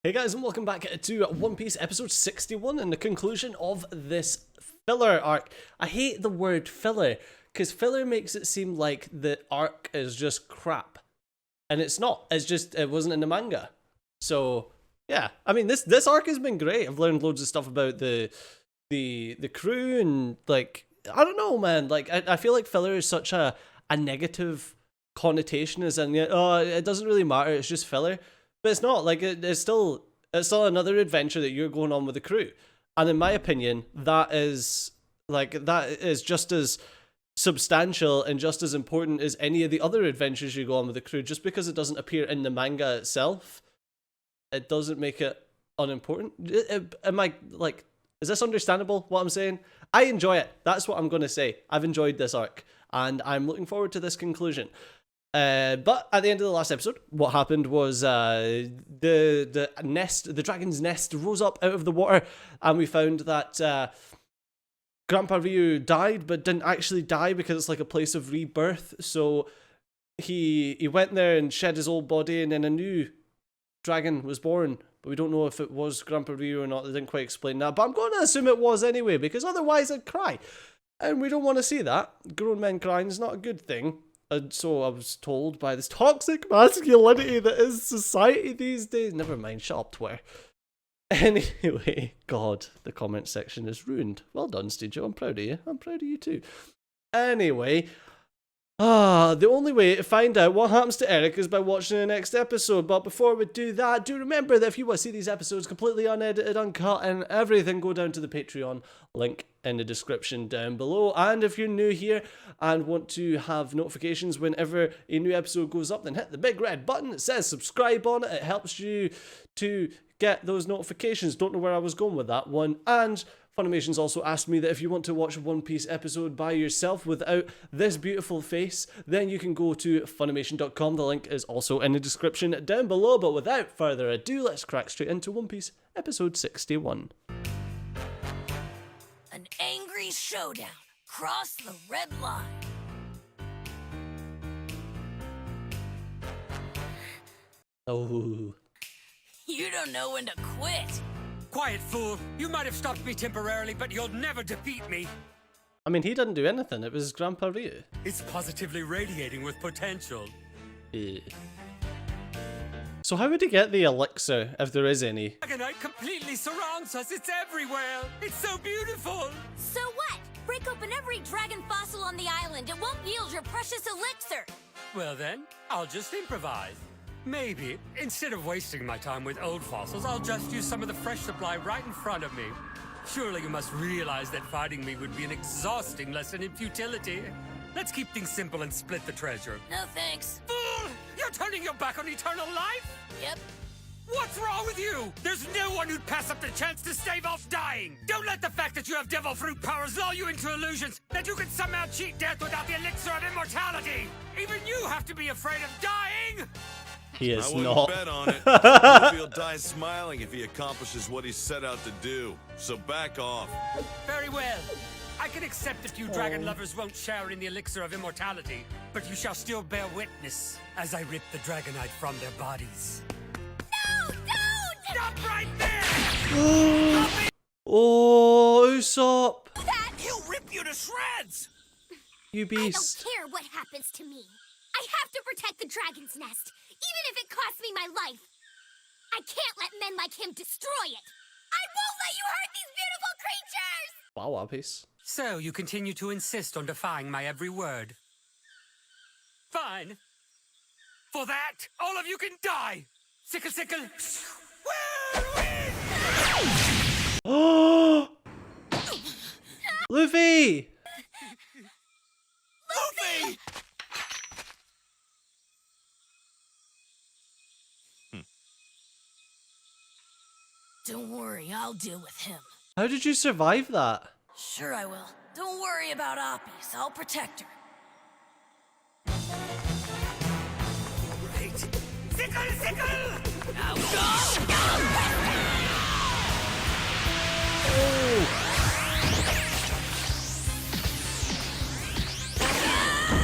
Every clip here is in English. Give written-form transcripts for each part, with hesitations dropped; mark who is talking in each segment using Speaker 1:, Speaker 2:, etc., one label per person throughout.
Speaker 1: Hey guys, and welcome back to One Piece episode 61 and the conclusion of this filler arc. I hate the word filler, because filler makes it seem like the arc is just crap. And it's not. It's just, it wasn't in the manga. So, yeah. I mean, this arc has been great. I've learned loads of stuff about the crew and, like, I don't know, man. Like, I feel like filler is such a negative connotation, as in, oh, it doesn't really matter, it's just filler. But it's not, like, it's still another adventure that you're going on with the crew. And in my opinion, that is just as substantial and just as important as any of the other adventures you go on with the crew. Just because it doesn't appear in the manga itself, it doesn't make it unimportant. Am I, like, is this understandable, what I'm saying? I enjoy it. That's what I'm going to say. I've enjoyed this arc, and I'm looking forward to this conclusion. But at the end of the last episode, what happened was the dragon's nest rose up out of the water, and we found that Grandpa Ryu died, but didn't actually die because it's like a place of rebirth. So he went there and shed his old body, and then a new dragon was born. But we don't know if it was Grandpa Ryu or not. They didn't quite explain that, but I'm going to assume it was anyway, because otherwise I'd cry. And we don't want to see that. Grown men crying is not a good thing. And so I was told by this toxic masculinity that is society these days. Never mind, shut up, Twitter. Anyway, God, the comment section is ruined. Well done, Studio. I'm proud of you. I'm proud of you too. Anyway, the only way to find out what happens to Eric is by watching the next episode. But before we do that, do remember that if you want to see these episodes completely unedited, uncut, and everything, go down to the Patreon link in the description down below. And if you're new here and want to have notifications whenever a new episode goes up, then hit the big red button. It says subscribe on it. It helps you to get those notifications. Don't know where I was going with that one. And Funimation's also asked me that if you want to watch a One Piece episode by yourself without this beautiful face, then you can go to Funimation.com. The link is also in the description down below. But without further ado, let's crack straight into One Piece episode 61.
Speaker 2: An angry showdown. Cross the red line.
Speaker 1: Oh.
Speaker 2: You don't know when to quit.
Speaker 3: Quiet, fool. You might have stopped me temporarily, but you'll never defeat me.
Speaker 1: I mean, he didn't do anything. It was Grandpa Ryu.
Speaker 3: It's positively radiating with potential.
Speaker 1: So how would he get the elixir, if there is any?
Speaker 3: Dragonite completely surrounds us. It's everywhere. It's so beautiful.
Speaker 2: So what? Break open every dragon fossil on the island. It won't yield your precious elixir.
Speaker 3: Well then, I'll just improvise. Maybe, instead of wasting my time with old fossils, I'll just use some of the fresh supply right in front of me. Surely you must realize that fighting me would be an exhausting lesson in futility. Let's keep things simple and split the treasure.
Speaker 2: No thanks.
Speaker 3: Fool! You're turning your back on eternal life?
Speaker 2: Yep.
Speaker 3: What's wrong with you? There's no one who'd pass up the chance to stave off dying. Don't let the fact that you have devil fruit powers lull you into illusions that you can somehow cheat death without the elixir of immortality. Even you have to be afraid of dying.
Speaker 1: He is
Speaker 4: I wouldn't
Speaker 1: not.
Speaker 4: bet on it. Luffy will die smiling if he accomplishes what he set out to do. So back off.
Speaker 3: Very well. I can accept that you dragon lovers won't share in the elixir of immortality, but you shall still bear witness as I rip the dragonite from their bodies.
Speaker 2: No, don't!
Speaker 3: Stop right there!
Speaker 1: Oh, Usopp!
Speaker 2: That!
Speaker 3: He'll rip you to shreds!
Speaker 1: You
Speaker 5: I don't
Speaker 1: beast.
Speaker 5: care what happens to me. I have to protect the dragon's nest, even if it costs me my life. I can't let men like him destroy it. I won't let you hurt these beautiful creatures!
Speaker 1: Wow, One Piece.
Speaker 3: So you continue to insist on defying my every word. Fine. For that, all of you can die! Sickle, sickle! Whirlwind!
Speaker 1: Oh! Luffy!
Speaker 3: Luffy!
Speaker 2: Don't worry, I'll deal with him.
Speaker 1: How did you survive that?
Speaker 2: Sure I will. Don't worry about Apis. I'll protect her.
Speaker 3: Right. Sickle, sickle!
Speaker 2: Now go!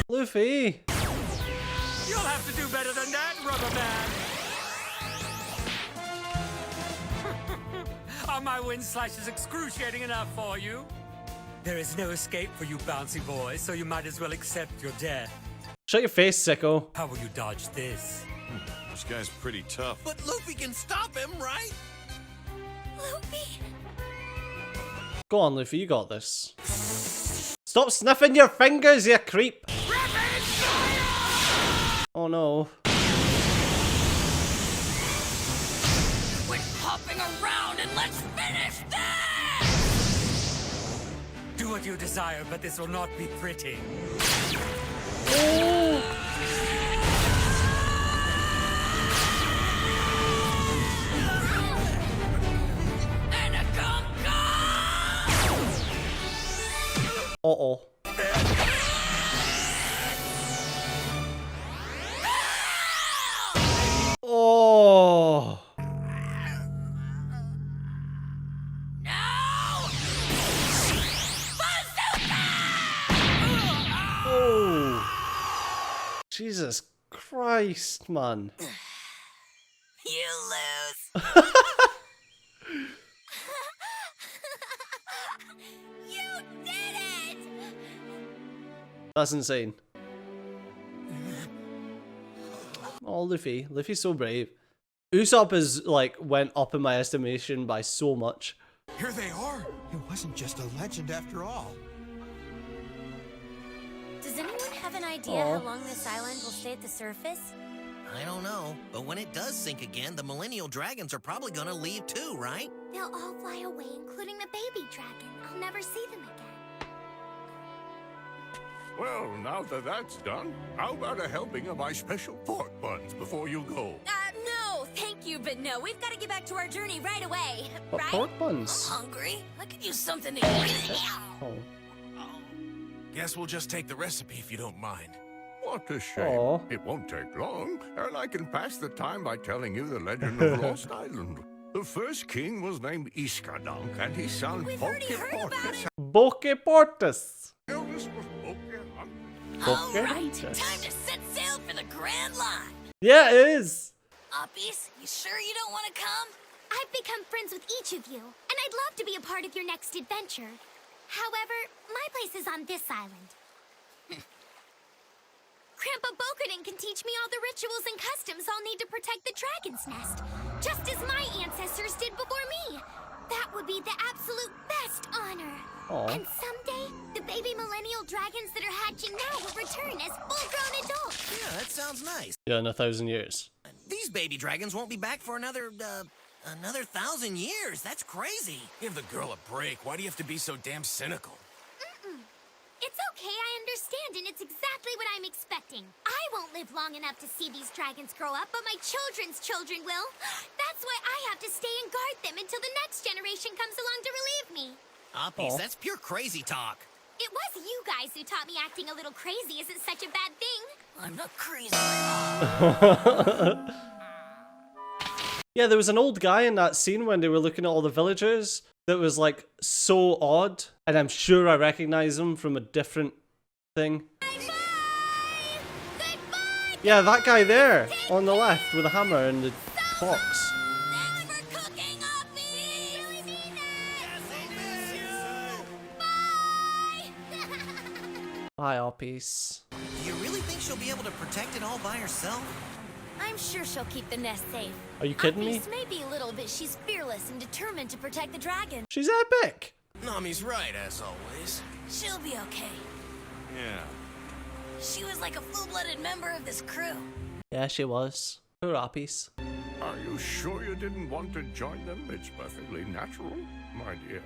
Speaker 1: Luffy!
Speaker 3: You'll have to do better than that, Rubber Man! Are my wind slashes excruciating enough for you? There is no escape for you bouncy boys, so you might as well accept your death.
Speaker 1: Shut your face, sicko.
Speaker 3: How will you dodge this?
Speaker 4: This guy's pretty tough.
Speaker 6: But Luffy can stop him, right?
Speaker 2: Luffy.
Speaker 1: Go on, Luffy, you got this. Stop sniffing your fingers, you creep! Oh no.
Speaker 2: Quit hopping around and let's finish this!
Speaker 3: Do what you desire, but this will not be pretty.
Speaker 1: Uh-oh. Oh. Oh. Jesus Christ, man.
Speaker 2: You lose. You did it!
Speaker 1: That's insane. Oh, Luffy. Luffy's so brave. Usopp is, like, went up in my estimation by so much.
Speaker 6: Here they are. It wasn't just a legend after all.
Speaker 2: Does anyone have an idea how long this island will stay at the surface?
Speaker 7: I don't know, but when it does sink again, the Millennial Dragons are probably gonna leave too, right?
Speaker 5: They'll all fly away, including the baby dragon. I'll never see them again.
Speaker 8: Well, now that that's done, how about a helping of my special pork buns before you go?
Speaker 2: No, thank you, but no. We've got to get back to our journey right away.
Speaker 1: But
Speaker 2: Right?
Speaker 1: pork buns.
Speaker 2: Hungry? I could use something to eat.
Speaker 1: Oh.
Speaker 6: Guess we'll just take the recipe if you don't mind.
Speaker 8: What a shame.
Speaker 1: Aw.
Speaker 8: It won't take long, and I can pass the time by telling you the legend of Lost Island. The first king was named Iskadunk, and his son
Speaker 2: We've already heard about
Speaker 8: Portus.
Speaker 2: it.
Speaker 1: Boke Portus.
Speaker 8: Eldest was Poke.
Speaker 2: All
Speaker 1: Okay.
Speaker 2: right, time to set sail for the Grand Line.
Speaker 1: Yeah, it is.
Speaker 2: Uppies, you sure you don't want to come?
Speaker 5: I've become friends with each of you, and I'd love to be a part of your next adventure. However, my place is on this island. Grandpa Bokerin can teach me all the rituals and customs I'll need to protect the dragon's nest, just as my ancestors did before me. That would be the absolute best honor.
Speaker 1: Aw.
Speaker 5: And someday, the baby millennial dragons that are hatching now will return as full-grown adults.
Speaker 7: Yeah, that sounds nice.
Speaker 1: Yeah, in 1,000 years.
Speaker 7: These baby dragons won't be back for another 1,000 years. That's crazy.
Speaker 6: Give the girl a break. Why do you have to be so damn cynical?
Speaker 5: It's okay, I understand, and it's exactly what I'm expecting. I won't live long enough to see these dragons grow up, but my children's children will. That's why I have to stay and guard them until the next generation comes along to relieve me.
Speaker 7: Uppies,
Speaker 1: Aw.
Speaker 7: that's pure crazy talk.
Speaker 5: It was you guys who taught me acting a little crazy isn't such a bad thing.
Speaker 2: I'm not crazy.
Speaker 1: Yeah, there was an old guy in that scene when they were looking at all the villagers that was like so odd, and I'm sure I recognize him from a different thing.
Speaker 5: Goodbye!
Speaker 1: Yeah, that guy there on the left with the hammer and the box.
Speaker 2: Thanks for cooking, Uppies.
Speaker 5: Really mean it!
Speaker 1: Bye, Oppies.
Speaker 7: Do you really think she'll be able to protect it all by herself?
Speaker 2: I'm sure she'll keep the nest safe.
Speaker 1: Are you kidding me?
Speaker 2: Uppies may be little, but she's fearless and determined to protect the dragon.
Speaker 1: She's epic.
Speaker 6: Nami's right, as always.
Speaker 2: She'll be okay.
Speaker 4: Yeah.
Speaker 2: She was like a full-blooded member of this crew.
Speaker 1: Yeah, she was. Poor Oppies.
Speaker 8: Are you sure you didn't want to join them? It's perfectly natural, my dear.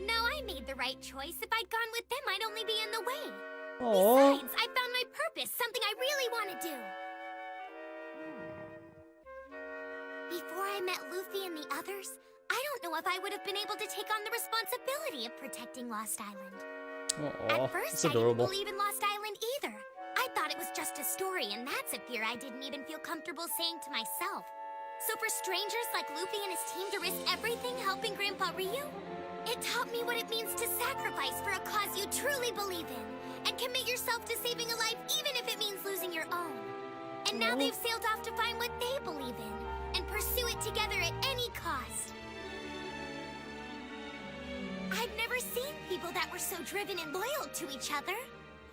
Speaker 5: No, I made the right choice. If I'd gone with them, I'd only be in the way.
Speaker 1: Aww.
Speaker 5: Besides, I found my purpose, something I really want to do. Before I met Luffy and the others, I don't know if I would have been able to take on the responsibility of protecting Lost Island.
Speaker 1: Aww,
Speaker 5: At first,
Speaker 1: it's
Speaker 5: I didn't
Speaker 1: adorable.
Speaker 5: believe in Lost Island either. I thought it was just a story, and that's a fear I didn't even feel comfortable saying to myself. So for strangers like Luffy and his team to risk everything helping Grandpa Ryu, it taught me what it means to sacrifice for a cause you truly believe in, and commit yourself to saving a life even if it means losing your own. And now they've sailed off to find what they believe in, and pursue it together at any cost. I've never seen people that were so driven and loyal to each other.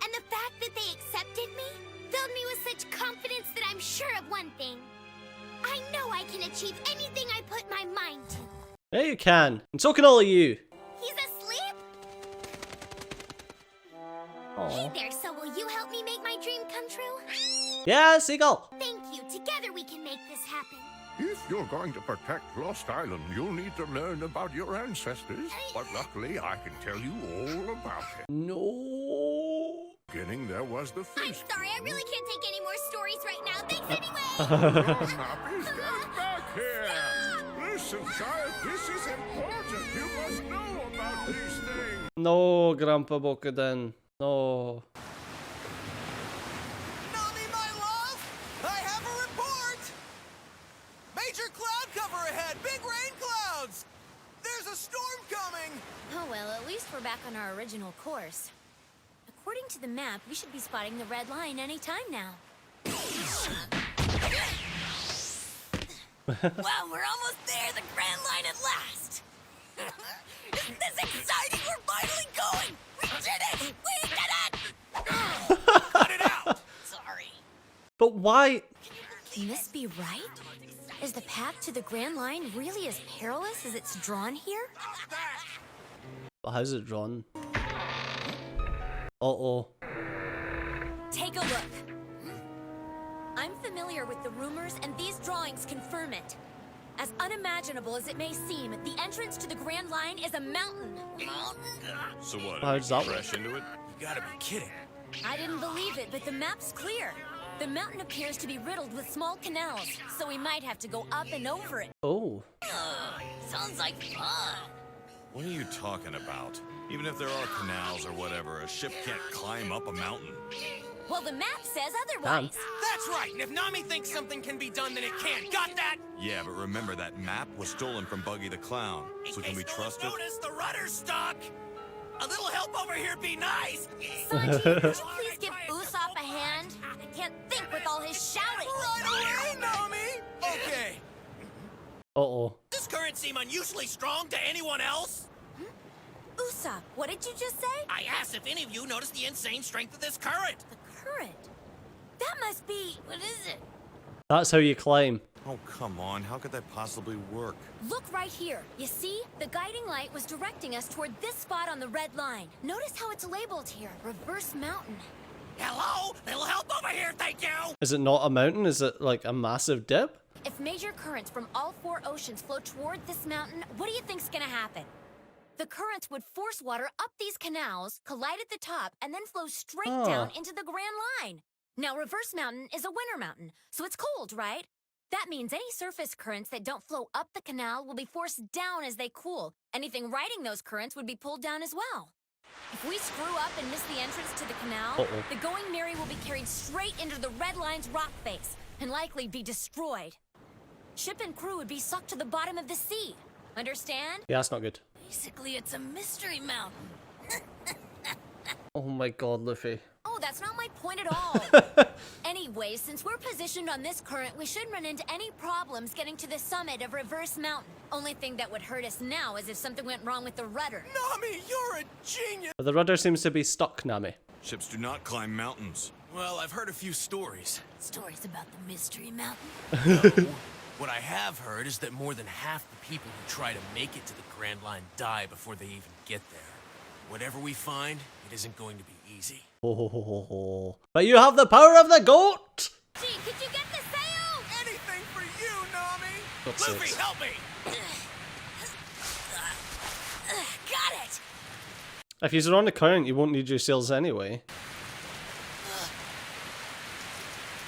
Speaker 5: And the fact that they accepted me filled me with such confidence that I'm sure of one thing. I know I can achieve anything I put my mind to.
Speaker 1: Yeah, you can. And so can all of you.
Speaker 5: He's asleep?
Speaker 1: Aww.
Speaker 5: Hey there, so will you help me make my dream come true?
Speaker 1: Yeah, Seagull.
Speaker 5: Thank you. Together we can make this happen.
Speaker 8: If you're going to protect Lost Island, you'll need to learn about your ancestors. But luckily, I can tell you all about it.
Speaker 1: No.
Speaker 8: Beginning, there was the
Speaker 5: I'm
Speaker 8: first.
Speaker 5: sorry, I really can't take any more stories right now. Thanks anyway.
Speaker 8: Grown-up, get back here! Listen, child, this is important. You must know about these things.
Speaker 1: No, Grandpa Bokuden. No.
Speaker 9: Nami, my love! I have a report! Major cloud cover ahead! Big rain clouds! There's a storm coming!
Speaker 2: Oh well, at least we're back on our original course. According to the map, we should be spotting the red line any time now. Wow, we're almost there, the Grand Line at last! Isn't this exciting? We're finally going! We did it! We did it!
Speaker 9: Cut it out!
Speaker 2: Sorry.
Speaker 1: But why?
Speaker 2: Can this be right? Is the path to the Grand Line really as perilous as it's drawn here?
Speaker 1: But how's it drawn? Uh-oh.
Speaker 2: Take a look. I'm familiar with the rumors, and these drawings confirm it. As unimaginable as it may seem, the entrance to the Grand Line is a mountain.
Speaker 4: So what?
Speaker 1: How does that
Speaker 4: Crash into it?
Speaker 9: You gotta be kidding.
Speaker 2: I didn't believe it, but the map's clear. The mountain appears to be riddled with small canals, so we might have to go up and over it.
Speaker 1: Oh.
Speaker 2: Sounds like fun.
Speaker 4: What are you talking about? Even if there are canals or whatever, a ship can't climb up a mountain.
Speaker 2: Well, the map says otherwise.
Speaker 9: That's right, and if Nami thinks something can be done, then it can. Got that?
Speaker 4: Yeah, but remember that map was stolen from Buggy the Clown. So can we trust it?
Speaker 9: Notice the rudder's stuck. A little help over here be nice.
Speaker 2: Sanji, could you please give Usopp a hand? I can't think with all his shouting.
Speaker 9: Right away, Nami. Okay.
Speaker 1: Uh-oh.
Speaker 9: Does this current seem unusually strong to anyone else?
Speaker 2: Usopp, what did you just say?
Speaker 9: I asked if any of you noticed the insane strength of this current.
Speaker 2: The current? That must be... What is it?
Speaker 1: That's how you climb.
Speaker 4: Oh, come on. How could that possibly work?
Speaker 2: Look right here. You see? The guiding light was directing us toward this spot on the red line. Notice how it's labeled here. Reverse Mountain.
Speaker 9: Hello? Little help over here, thank you.
Speaker 1: Is it not a mountain? Is it like a massive dip?
Speaker 2: If major currents from all four oceans flow toward this mountain, what do you think's gonna happen? The currents would force water up these canals, collide at the top, and then flow straight down into the Grand Line. Now, Reverse Mountain is a winter mountain, so it's cold, right? That means any surface currents that don't flow up the canal will be forced down as they cool. Anything riding those currents would be pulled down as well. If we screw up and miss the entrance to the canal, the Going Merry will be carried straight into the Red Line's rock face and likely be destroyed. Ship and crew would be sucked to the bottom of the sea. Understand?
Speaker 1: Yeah, that's not good.
Speaker 2: Basically, it's a mystery mountain.
Speaker 1: Oh my god, Luffy.
Speaker 2: Oh, that's not my point at all. Anyway, since we're positioned on this current, we shouldn't run into any problems getting to the summit of Reverse Mountain. Only thing that would hurt us now is if something went wrong with the rudder.
Speaker 9: Nami, you're a genius.
Speaker 1: But the rudder seems to be stuck, Nami.
Speaker 4: Ships do not climb mountains.
Speaker 9: Well, I've heard a few stories.
Speaker 2: Stories about the Mystery Mountain.
Speaker 9: No. What I have heard is that more than half the people who try to make it to the Grand Line die before they even get there. Whatever we find, it isn't going to be easy.
Speaker 1: Oh, but you have the power of the goat!
Speaker 2: Gee, could you get the sail?
Speaker 9: Anything for you, Nami!
Speaker 1: God's
Speaker 9: Luffy,
Speaker 1: sakes.
Speaker 9: help me!
Speaker 2: Got it!
Speaker 1: If you're on the current, you won't need your sails anyway.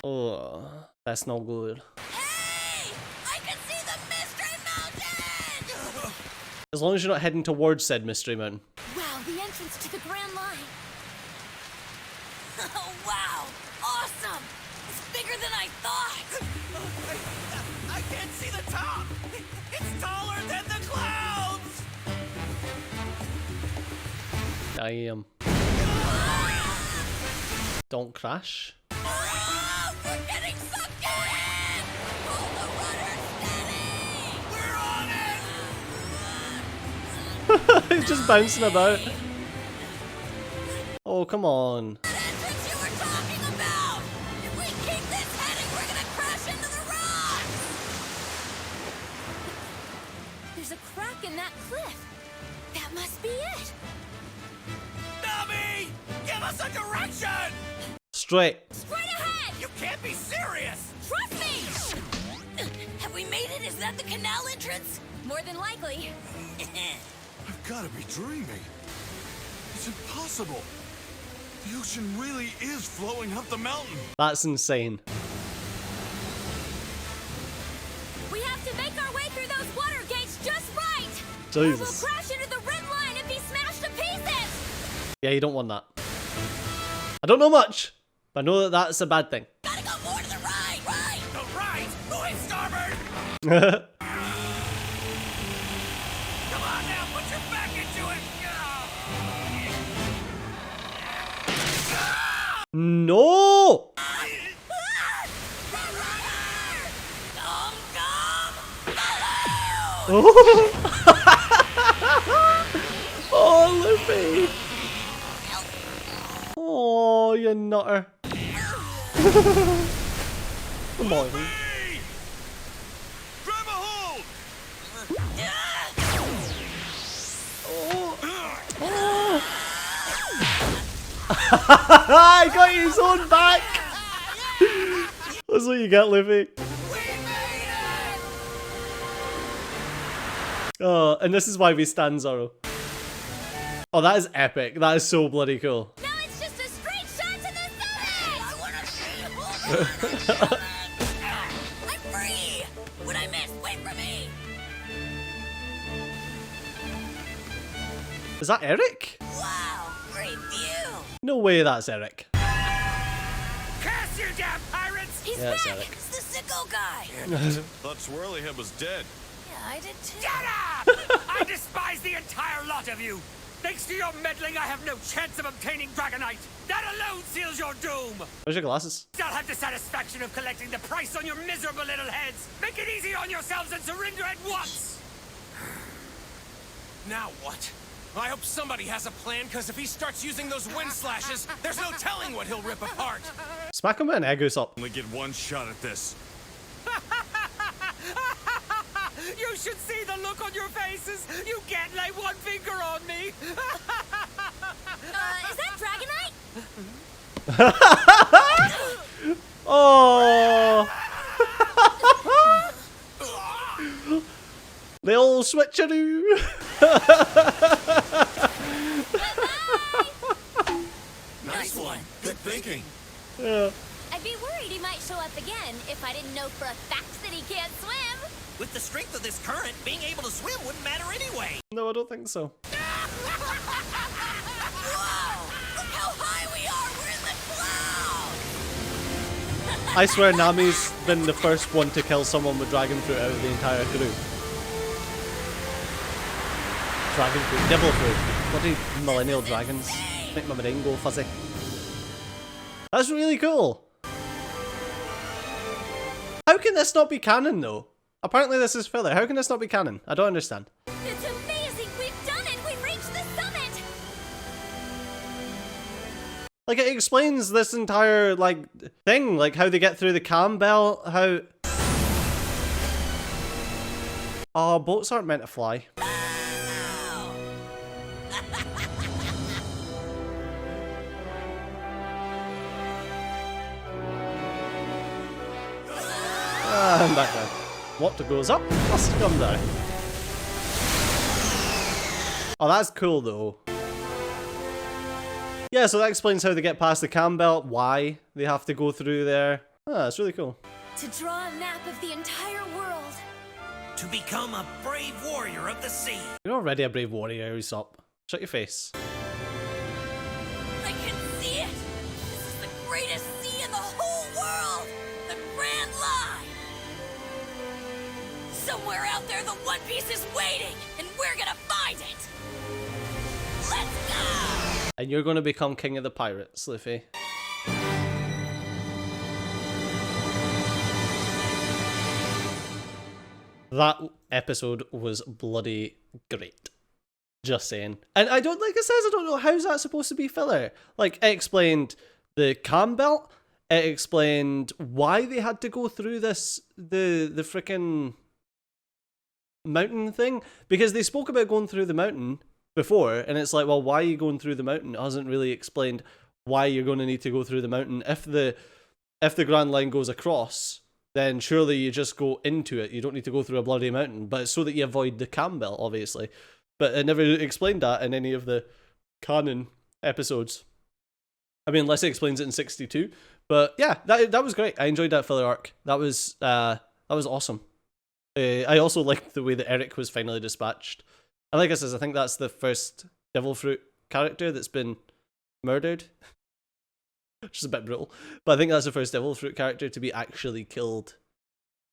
Speaker 1: Oh, that's no good.
Speaker 2: Hey! I can see the Mystery Mountain!
Speaker 1: As long as you're not heading towards said Mystery Mountain.
Speaker 2: Wow, the entrance to the Grand Line. Oh, wow! Awesome! It's bigger than I thought!
Speaker 9: I can't see the top! It's taller than the clouds!
Speaker 1: I am. Don't crash.
Speaker 2: Oh, we're getting sucked in! Pull the rudder steady!
Speaker 9: We're on it!
Speaker 1: He's just bouncing about. Oh, come on.
Speaker 2: The entrance you were talking about! If we keep this heading, we're gonna crash into the rocks! There's a crack in that cliff. That must be it.
Speaker 9: Nami! Give us a direction!
Speaker 1: Straight.
Speaker 2: Straight ahead!
Speaker 9: You can't be serious!
Speaker 2: Trust me! Have we made it? Is that the canal entrance? More than likely.
Speaker 4: I've got to be dreaming. It's impossible. The ocean really is flowing up the mountain.
Speaker 1: That's insane.
Speaker 2: We have to make our way through those water gates just right!
Speaker 1: Jesus.
Speaker 2: Or we'll crash into the red line and be smashed to pieces!
Speaker 1: Yeah, you don't want that. I don't know much, but I know that that's a bad thing.
Speaker 2: Gotta go more to the right! Right!
Speaker 9: The right! Going starboard! Come on now, put your back into it!
Speaker 1: No! Oh, Luffy! Oh, you nutter. Come on.
Speaker 4: Hey! Grab a hold!
Speaker 1: I got his own back! That's what you get, Luffy. Oh, and this is why we stand Zoro. Oh, that is epic. That is so bloody cool.
Speaker 2: Now it's just a straight shot to the summit! I wanna see it! I'm free! What I miss, wait for me!
Speaker 1: Is that Eric?
Speaker 2: Wow, great view!
Speaker 1: No way that's Eric.
Speaker 9: Curse you, damn pirates!
Speaker 2: He's
Speaker 1: Yeah, it's
Speaker 2: back!
Speaker 1: Eric.
Speaker 2: It's the sicko guy!
Speaker 4: Thought Swirlyhead was dead.
Speaker 2: Yeah, I did too.
Speaker 3: Shut up! I despise the entire lot of you! Thanks to your meddling, I have no chance of obtaining Dragonite! That alone seals your doom!
Speaker 1: Where's your glasses?
Speaker 3: I'll have the satisfaction of collecting the price on your miserable little heads! Make it easy on yourselves and surrender at once!
Speaker 9: Now what? I hope somebody has a plan, because if he starts using those wind slashes, there's no telling what he'll rip apart.
Speaker 1: Smack him with an egg goose up.
Speaker 4: Only get one shot at this.
Speaker 3: You should see the look on your faces! You can't lay one finger on me!
Speaker 2: Is that Dragonite?
Speaker 1: Oh! The old switcheroo!
Speaker 4: Nice one. Good thinking.
Speaker 1: Yeah.
Speaker 2: I'd be worried he might show up again if I didn't know for a fact that he can't swim.
Speaker 7: With the strength of this current, being able to swim wouldn't matter anyway.
Speaker 1: No, I don't think so.
Speaker 2: Whoa! Look how high we are! We're in the clouds!
Speaker 1: I swear Nami's been the first one to kill someone with dragon fruit out of the entire crew. Dragon fruit, devil fruit. Bloody millennial dragons. Make my brain go fuzzy. That's really cool. How can this not be canon though? Apparently this is filler. How can this not be canon? I don't understand.
Speaker 2: It's amazing! We've done it! We've reached the summit!
Speaker 1: Like it explains this entire like thing, like how they get through the cam bell, how oh, boats aren't meant to fly. And back down. What goes up must come down. Oh, that's cool though. Yeah, so that explains how they get past the cam belt, why they have to go through there. Ah, that's really cool.
Speaker 2: To draw a map of the entire world.
Speaker 7: To become a brave warrior of the sea.
Speaker 1: You're already a brave warrior, Usopp. Shut your face.
Speaker 2: I can see it! This is the greatest sea in the whole world! The Grand Line! Somewhere out there the One Piece is waiting, and we're gonna find it! Let's go!
Speaker 1: And you're going to become king of the pirates, Luffy. That episode was bloody great. Just saying. And I don't, like it says, I don't know, how's that supposed to be filler? Like, it explained the cam belt, it explained why they had to go through this, the freaking mountain thing, because they spoke about going through the mountain before, and it's like, well, why are you going through the mountain? It hasn't really explained why you're going to need to go through the mountain. If the Grand Line goes across, then surely you just go into it. You don't need to go through a bloody mountain, but it's so that you avoid the cam belt, obviously. But it never explained that in any of the canon episodes. I mean, unless it explains it in 62. But yeah, that was great. I enjoyed that filler arc. That was awesome. I also liked the way that Eric was finally dispatched. And like I said, I think that's the first Devil Fruit character that's been murdered. Which is a bit brutal. But I think that's the first Devil Fruit character to be actually killed,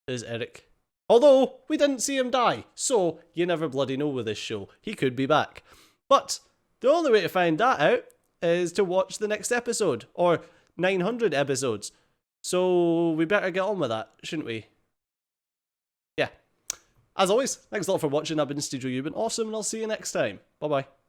Speaker 1: is Eric. Although, we didn't see him die, so you never bloody know with this show. He could be back. But the only way to find that out is to watch the next episode, or 900 episodes. So we better get on with that, shouldn't we? Yeah. As always, thanks a lot for watching. I've been Studio. You've been awesome, and I'll see you next time. Bye-bye.